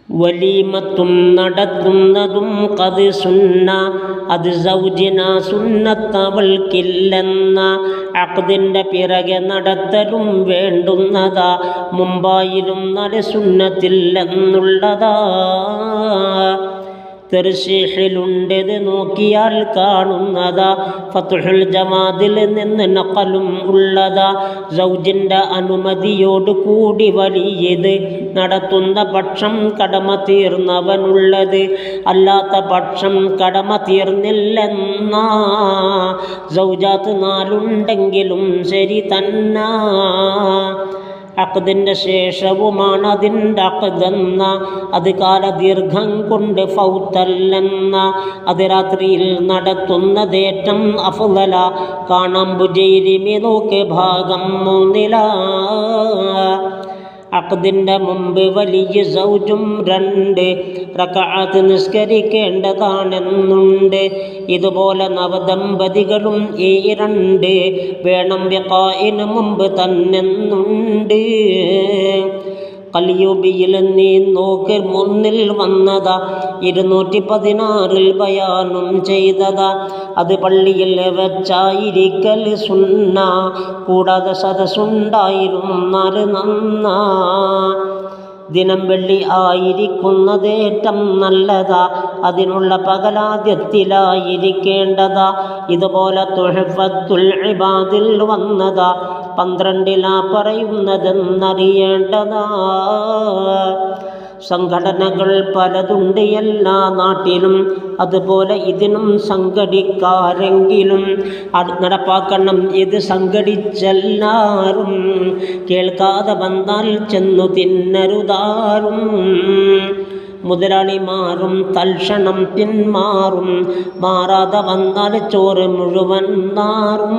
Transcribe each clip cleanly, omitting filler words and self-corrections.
വലീമത്തും നടത്തുന്നതും ഖദ് സുന്ന, അത് സൗജിന സുന്നത്തവൾക്കില്ലെന്ന. അഖ്ദിൻ്റെ പിറകെ നടത്തലും വേണ്ടുന്നതാ, മുമ്പായിരുന്നാല് സുന്നത്തില്ലെന്നുള്ളതാ. തെർശീഹിലുണ്ടത് നോക്കിയാൽ കാണുന്നതാ, ഫത്ഹുൽ ജവാദിൽ നിന്ന് നഖലും ഉള്ളതാ. സൗജിൻ്റെ അനുമതിയോട് കൂടി വലിയത് നടത്തുന്ന പക്ഷം കടമ തീർന്നവനുള്ളത്, അല്ലാത്ത പക്ഷം കടമ തീർന്നില്ലെന്നാ. സൗജാത്ത് 4 ഉണ്ടെങ്കിലും ശരി തന്നാ. അഖ്ദിൻ്റെ ശേഷവുമാണതിൻ്റെ അഖ്ദെന്ന, അത് കാലദീർഘം കൊണ്ട് ഫൗത്തല്ലെന്ന. അത് രാത്രിയിൽ നടത്തുന്നതേറ്റം അഫ്ളല, കാണാം ബുജൈരിമി നോക്ക് ഭാഗം 3. അഖ്ദിൻ്റെ മുമ്പ് വലിയ സൗജും 2 റകഅത്ത് നിസ്കരിക്കേണ്ടതാണെന്നുണ്ട്. ഇതുപോലെ നവദമ്പതികളും ഈ 2 വേണം വിഖാഇന് മുമ്പ് തന്നെന്നുണ്ട്. ഖൽയൂബിയിൽ നീ നോക്ക് 3 വന്നതാ, 216 ബയാനും ചെയ്തതാ. അത് പള്ളിയിൽ വെച്ചായിരിക്കൽ സുന്ന, കൂടാതെ സദസ്സുണ്ടായിരുന്നാൽ നന്നാ. ദിനം വെള്ളി ആയിരിക്കുന്നതേറ്റം നല്ലതാ, അതിനുള്ള പകലാദ്യത്തിലായിരിക്കേണ്ടതാ. ഇതുപോലെ തുഹ്ഫത്തുൽ ഇബാദിൽ വന്നതാ, 12 പറയുന്നതെന്നറിയേണ്ടതാ. സംഘടനകൾ പലതുണ്ട് എല്ലാ നാട്ടിലും, അതുപോലെ ഇതിനും സംഘടിക്കാരെങ്കിലും നടപ്പാക്കണം. ഇത് സംഘടിച്ചെല്ലാരും, കേൾക്കാതെ വന്നാൽ ചെന്നു തിന്നരുതാരും. മുതലാളിമാരും തൽക്ഷണം പിന്മാറും, മാറാതെ വന്നാൽ ചോറ് മുഴുവൻ നാറും.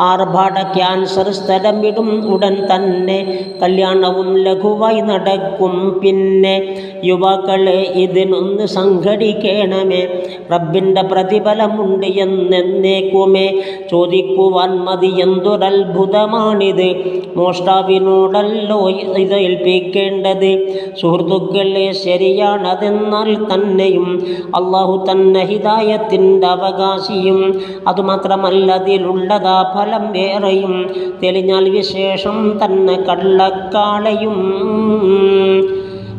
ആർഭാട ക്യാൻസർ സ്ഥലം വിടും ഉടൻ തന്നെ, കല്യാണവും ലഘുവായി നടക്കും. പിന്നെ യുവാക്കളെ ഇതിനൊന്ന് സംഘടിക്കണമേ, റബ്ബിൻ്റെ പ്രതിഫലമുണ്ട് എന്നേക്കുമേ. ചോദിക്കുവാൻ മതി എന്തൊരത്ഭുതമാണിത്, മോഷ്ടാവിനോടല്ലോ ഇത് ഏൽപ്പിക്കേണ്ടത്. സുഹൃത്തുക്കളെ ശരിയാണതെന്നാൽ തന്നെയും അള്ളാഹു തന്നെ ഹിദായത്തിൻ്റെ അവകാശിയും. അതുമാത്രമല്ല അതിലുള്ളതാ ഫലം ഏറെയും, തെളിഞ്ഞാൽ വിശേഷം തന്നെ കള്ളക്കാളയും.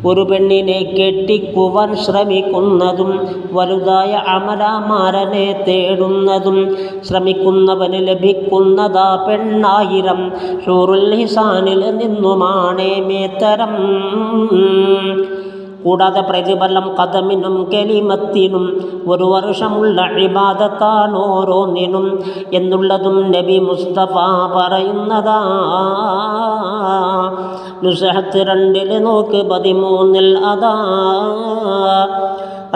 ഒരു പെണ്ണിനെ കെട്ടിക്കുവാൻ ശ്രമിക്കുന്നതും വലുതായ അമലാമാരനെ തേടുന്നതും, ശ്രമിക്കുന്നവന് ലഭിക്കുന്നതാ 1000 ഹൂറുൽ ഹിസാനിൽ നിന്നുമാണേ മേത്തരം. കൂടാതെ പ്രതിഫലം ഖദമിനും കലിമത്തിനും 1 വർഷമുള്ള ഇബാദത്താണോരോന്നിനും എന്നുള്ളതും നബി മുസ്തഫ പറയുന്നതാ. നുസ്ഹത്ത് 2 നോക്ക് 13 അതാ.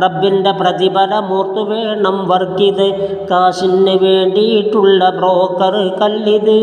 റബ്ബിൻ്റെ പ്രതിഫലമോർത്തു വേണം വർക്കിത്, കാശിന് വേണ്ടിയിട്ടുള്ള ബ്രോക്കർ കല്ലിത്.